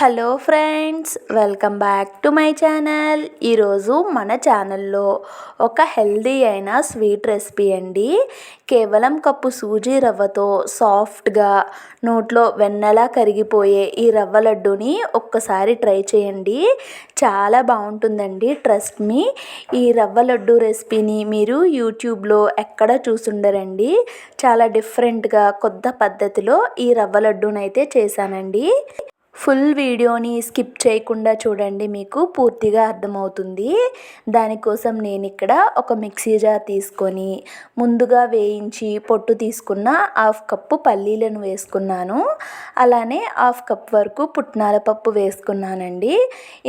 Hello friends, welcome back to my channel. ఈరోజు మన ఛానల్లో ఒక హెల్దీ అయిన స్వీట్ రెసిపీ అండి. కేవలం కప్పు సూజీ రవ్వతో సాఫ్ట్గా నోట్లో వెన్నలా కరిగిపోయే ఈ రవ్వ లడ్డూని ఒక్కసారి ట్రై చేయండి. చాలా బాగుంటుందండి, ట్రస్ట్ మీ. ఈ రవ్వ లడ్డు రెసిపీని మీరు యూట్యూబ్లో ఎక్కడ చూసుండరండి. చాలా డిఫరెంట్గా కొత్త పద్ధతిలో ఈ రవ్వ లడ్డూనైతే చేశానండి. ఫుల్ వీడియోని స్కిప్ చేయకుండా చూడండి, మీకు పూర్తిగా అర్థమవుతుంది. దానికోసం నేను ఇక్కడ ఒక మిక్సీ జార్ తీసుకొని ముందుగా వేయించి పొట్టు తీసుకున్న 1/2 కప్పు పల్లీలను వేసుకున్నాను. అలానే 1/2 కప్ వరకు పుట్నాల పప్పు వేసుకున్నానండి.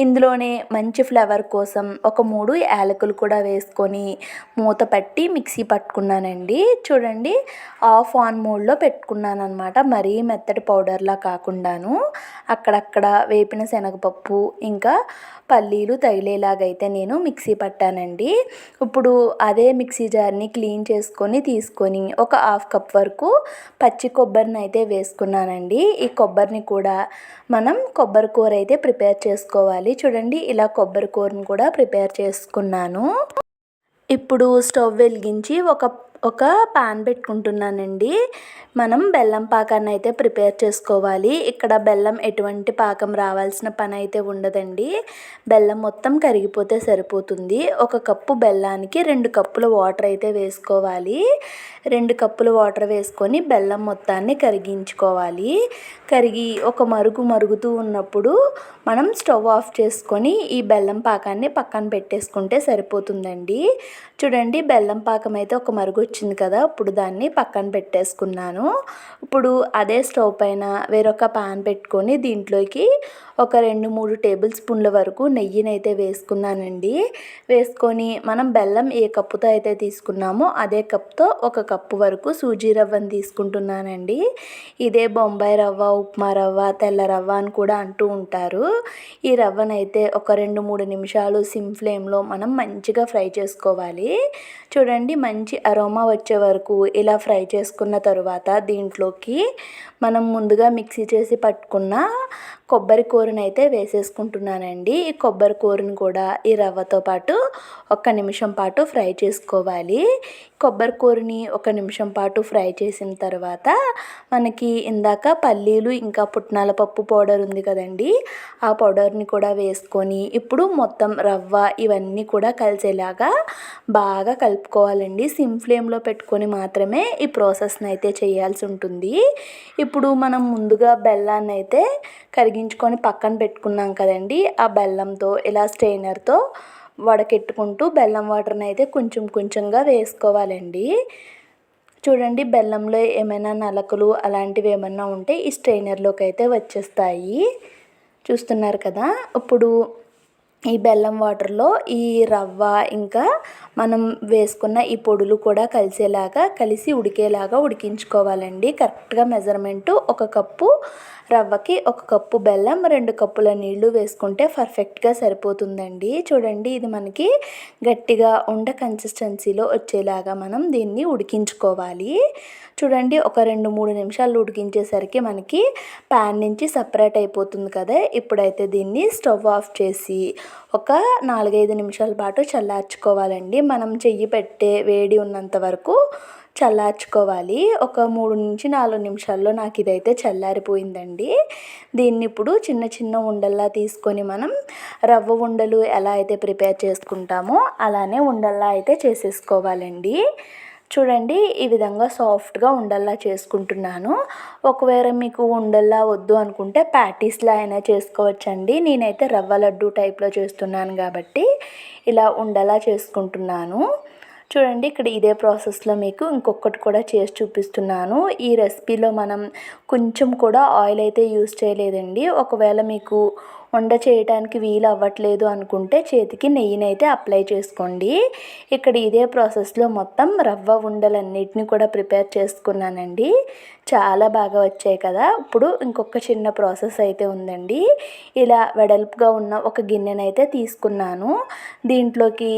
ఇందులోనే మంచి ఫ్లేవర్ కోసం ఒక 3 యాలకులు కూడా వేసుకొని మూత పట్టి మిక్సీ పట్టుకున్నానండి. చూడండి, ఆఫ్ ఆన్ మోడ్లో పెట్టుకున్నాను అనమాట. మరీ మెత్తటి పౌడర్లా కాకుండాను అక్కడక్కడ వేపిన శనగపప్పు ఇంకా పల్లీలు తగిలేలాగైతే నేను మిక్సీ పట్టానండి. ఇప్పుడు అదే మిక్సీ జార్ని క్లీన్ చేసుకొని తీసుకొని ఒక 1/2 కప్ వరకు పచ్చి కొబ్బరిని అయితే వేసుకున్నానండి. ఈ కొబ్బరిని కూడా మనం కొబ్బరి కూర అయితే ప్రిపేర్ చేసుకోవాలి. చూడండి, ఇలా కొబ్బరి కూరను కూడా ప్రిపేర్ చేసుకున్నాను. ఇప్పుడు స్టవ్ వెలిగించి ఒక పాన్ పెట్టుకుంటున్నానండి. మనం బెల్లం పాకాన్ని అయితే ప్రిపేర్ చేసుకోవాలి. ఇక్కడ బెల్లం ఎటువంటి పాకం రావాల్సిన పని అయితే ఉండదండి. బెల్లం మొత్తం కరిగిపోతే సరిపోతుంది. 1 కప్పు బెల్లానికి 2 కప్పుల వాటర్ అయితే వేసుకోవాలి. 2 కప్పుల వాటర్ వేసుకొని బెల్లం మొత్తాన్ని కరిగించుకోవాలి. కరిగి ఒక మరుగుతూ ఉన్నప్పుడు మనం స్టవ్ ఆఫ్ చేసుకొని ఈ బెల్లం పాకాన్ని పక్కన పెట్టేసుకుంటే సరిపోతుందండి. చూడండి, బెల్లం పాకం అయితే ఒక మరుగు వచ్చింది కదా. ఇప్పుడు దాన్ని పక్కన పెట్టేసుకున్నాను. ఇప్పుడు అదే స్టవ్ పైన వేరొక పాన్ పెట్టుకొని దీంట్లోకి ఒక 2-3 టేబుల్ స్పూన్ల వరకు నెయ్యినైతే వేసుకున్నానండి. వేసుకొని మనం బెల్లం ఏ కప్పుతో అయితే తీసుకున్నామో అదే కప్తో 1 కప్పు వరకు సూజీ రవ్వని తీసుకుంటున్నానండి. ఇదే బొంబాయి రవ్వ, ఉప్మా రవ్వ, తెల్ల రవ్వ అని కూడా అంటూ ఉంటారు. ఈ రవ్వనైతే ఒక 2-3 నిమిషాలు సిమ్ ఫ్లేమ్లో మనం మంచిగా ఫ్రై చేసుకోవాలి. చూడండి, మంచి అరోమా వచ్చే వరకు ఇలా ఫ్రై చేసుకున్న తరువాత దీంట్లోకి మనం ముందుగా మిక్సీ చేసి పట్టుకున్న కొబ్బరి కూరనైతే వేసేసుకుంటున్నానండి. ఈ కొబ్బరి కూరను కూడా ఈ రవ్వతో పాటు 1 నిమిషం పాటు ఫ్రై చేసుకోవాలి. కొబ్బరి కూరని 1 నిమిషం పాటు ఫ్రై చేసిన తర్వాత మనకి ఇందాక పల్లీలు ఇంకా పుట్నాల పప్పు పౌడర్ ఉంది కదండి, ఆ పౌడర్ని కూడా వేసుకొని ఇప్పుడు మొత్తం రవ్వ ఇవన్నీ కూడా కలిసేలాగా బాగా కలుపుకోవాలండి. సిమ్ ఫ్లేమ్లో పెట్టుకొని మాత్రమే ఈ ప్రాసెస్ని అయితే చేయాల్సి ఉంటుంది. ఇప్పుడు మనం ముందుగా బెల్లాన్ని అయితే కరిగించుకొని పక్కన పెట్టుకున్నాం కదండి, ఆ బెల్లంతో ఇలా స్ట్రెయినర్తో వడకెట్టుకుంటూ బెల్లం వాటర్ని అయితే కొంచెం కొంచెంగా వేసుకోవాలండి. చూడండి, బెల్లంలో ఏమైనా నలకలు అలాంటివి ఏమైనా ఉంటే ఈ స్ట్రెయినర్లోకి అయితే వచ్చేస్తాయి. చూస్తున్నారు కదా. ఇప్పుడు ఈ బెల్లం వాటర్లో ఈ రవ్వ ఇంకా మనం వేసుకున్న ఈ పొడులు కూడా కలిసి ఉడికేలాగా ఉడికించుకోవాలండి. కరెక్ట్గా మెజర్మెంటు 1 కప్పు రవ్వకి 1 కప్పు బెల్లం, 2 కప్పుల నీళ్లు వేసుకుంటే పర్ఫెక్ట్గా సరిపోతుందండి. చూడండి, ఇది మనకి గట్టిగా కన్సిస్టెన్సీలో వచ్చేలాగా మనం దీన్ని ఉడికించుకోవాలి. చూడండి, ఒక 2-3 నిమిషాలు ఉడికించేసరికి మనకి ప్యాన్ నుంచి సపరేట్ అయిపోతుంది కదా. ఇప్పుడైతే దీన్ని స్టవ్ ఆఫ్ చేసి ఒక 4-5 నిమిషాల పాటు చల్లార్చుకోవాలండి. మనం చెయ్యి పెట్టే వేడి ఉన్నంత వరకు చల్లార్చుకోవాలి. ఒక 3-4 నిమిషాల్లో నాకు ఇదైతే చల్లారిపోయిందండి. దీన్ని ఇప్పుడు చిన్న చిన్న ఉండల్లా తీసుకొని మనం రవ్వ ఉండలు ఎలా అయితే ప్రిపేర్ చేసుకుంటామో అలానే ఉండల్లా అయితే చేసేసుకోవాలండి. చూడండి, ఈ విధంగా సాఫ్ట్గా ఉండల్లా చేసుకుంటున్నాను. ఒకవేళ మీకు ఉండల్లా వద్దు అనుకుంటే ప్యాటీస్లా అయినా చేసుకోవచ్చండి. నేనైతే రవ్వ లడ్డు టైప్లో చేస్తున్నాను కాబట్టి ఇలా ఉండలా చేసుకుంటున్నాను. చూడండి, ఇక్కడ ఇదే ప్రాసెస్లో మీకు ఇంకొకటి కూడా చేసి చూపిస్తున్నాను. ఈ రెసిపీలో మనం కొంచెం కూడా ఆయిల్ అయితే యూజ్ చేయలేదండి. ఒకవేళ మీకు వండ చేయడానికి వీలు అవ్వట్లేదు అనుకుంటే చేతికి నెయ్యిని అయితే అప్లై చేసుకోండి. ఇక్కడ ఇదే ప్రాసెస్లో మొత్తం రవ్వ ఉండలన్నిటిని కూడా ప్రిపేర్ చేసుకున్నానండి. చాలా బాగా వచ్చాయి కదా. ఇప్పుడు ఇంకొక చిన్న ప్రాసెస్ అయితే ఉందండి. ఇలా వెడల్పుగా ఉన్న ఒక గిన్నెనైతే తీసుకున్నాను. దీంట్లోకి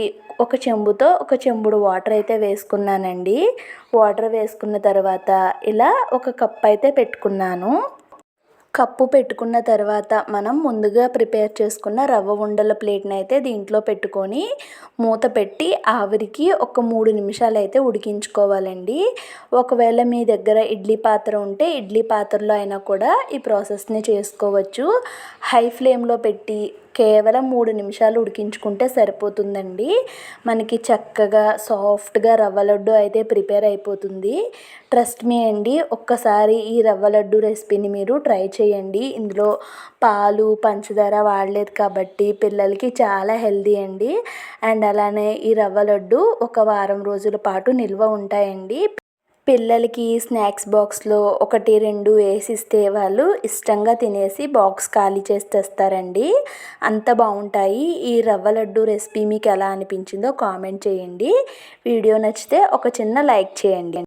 ఒక చెంబుతో ఒక చెంబుడు వాటర్ అయితే వేసుకున్నానండి. వాటర్ వేసుకున్న తర్వాత ఇలా 1 కప్ అయితే పెట్టుకున్నాను. కప్పు పెట్టుకున్న తర్వాత మనం ముందుగా ప్రిపేర్ చేసుకున్న రవ్వ ఉండల ప్లేట్ని అయితే దీంట్లో పెట్టుకొని మూత పెట్టి ఆవిరికి ఒక 3 నిమిషాలు అయితే ఉడికించుకోవాలండి. ఒకవేళ మీ దగ్గర ఇడ్లీ పాత్ర ఉంటే ఇడ్లీ పాత్రలో అయినా కూడా ఈ ప్రాసెస్ని చేసుకోవచ్చు. హై ఫ్లేమ్లో పెట్టి కేవలం 3 నిమిషాలు ఉడికించుకుంటే సరిపోతుందండి. మనకి చక్కగా సాఫ్ట్గా రవ్వ లడ్డు అయితే ప్రిపేర్ అయిపోతుంది. ట్రస్ట్ మీ అండి, ఒక్కసారి ఈ రవ్వ లడ్డు రెసిపీని మీరు ట్రై చేయండి. ఇందులో పాలు పంచదార వాడలేదు కాబట్టి పిల్లలకి చాలా హెల్దీ అండి. అండ్ అలానే ఈ రవ్వ లడ్డు ఒక వారం రోజుల పాటు నిల్వ ఉంటాయండి. పిల్లలకి స్నాక్స్ బాక్స్లో 1, 2 వేసిస్తే వాళ్ళు ఇష్టంగా తినేసి బాక్స్ ఖాళీ చేసి తెస్తారండి. అంత బాగుంటాయి. ఈ రవ్వ లడ్డు రెసిపీ మీకు ఎలా అనిపించిందో కామెంట్ చేయండి. వీడియో నచ్చితే ఒక చిన్న లైక్ చేయండి.